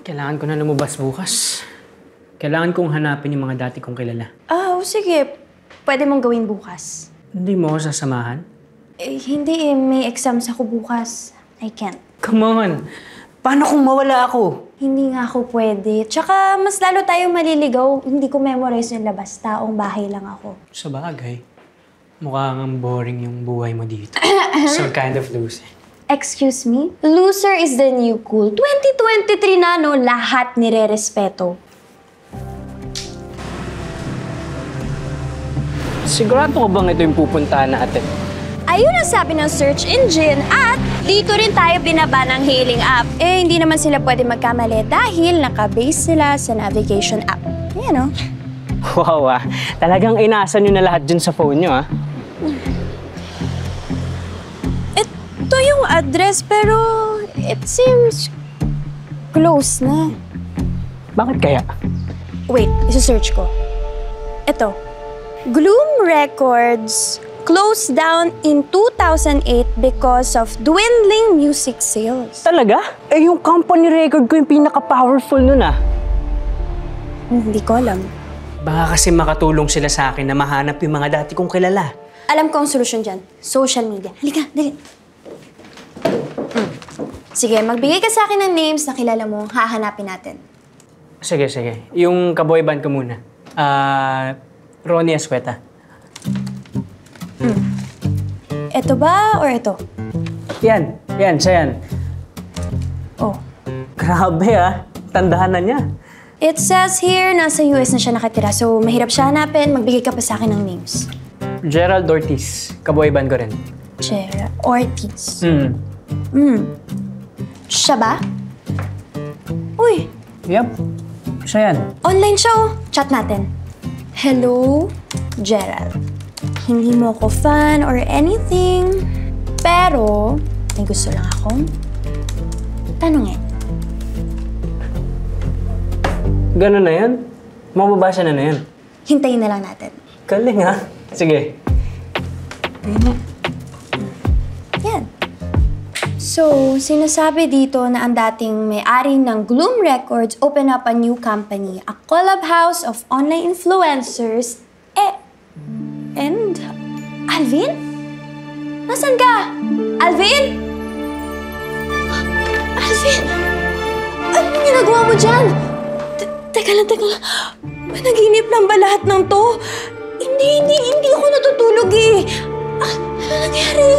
Kailangan ko na lumabas bukas. Kailangan kong hanapin yung mga dati kong kilala. Sige. Pwede mong gawin bukas. Hindi mo ako sasamahan? Hindi eh. May exams ako bukas. I can't. Come on! Paano kung mawala ako? Hindi nga ako pwede. Tsaka mas lalo tayong maliligaw. Hindi ko memorize yung labas. Taong bahay lang ako. Sa bagay, mukhang boring yung buhay mo dito. So kind of loser. Excuse me? Loser is the new cool. 2023 na, no? Lahat nire-respeto. Sigurado ko bang ito yung pupuntahan natin? Ayun ang sabi ng search engine at dito rin tayo binaba ng hailing app. Hindi naman sila pwede magkamali dahil nakabase sila sa navigation app. Ayan, no? Wow, talagang inasa nyo na lahat dyan sa phone nyo, Ito yung address pero it seems close na. Bakit kaya? Wait, isa-search ko. Ito. Gloom Records closed down in 2008 because of dwindling music sales. Talaga? Yung company record ko yung pinaka-powerful nun, Hindi ko alam. Baka kasi makatulong sila sa akin na mahanap yung mga dati kong kilala. Alam ko ang solusyon dyan. Social media. Halika, dali. Sige, magbigay ka sa akin ng names na kilala mo. Hahanapin natin. Sige. Yung kaboy band ko muna. Ronnie Escueta. Ito ba or ito? Yan, siya yan. Oh. Grabe tandahan na niya. It says here, nasa US na siya nakatira. So, mahirap siya hanapin. Magbigay ka pa sa akin ng names. Gerald Ortiz, kaboy band ko rin. Gerald Ortiz. Siya ba? Uy, Yep, siya yan. online siya oh. Chat natin. Hello, Gerald. Hindi mo ako fan or anything. Pero, may gusto lang akong tanungin. Ganun na yan? Mababasa na yan? Hintayin na lang natin. Galing Sige. Yan. So, sinasabi dito na ang dating may-ari ng Gloom Records open up a new company, a clubhouse of online influencers. And Alvin? Nasaan ka? Alvin? Alvin! Anong ginagawa mo dyan? Teka lang. Panaginip lang ba lahat ng to? Hindi ako natutulog eh. Ano nangyari?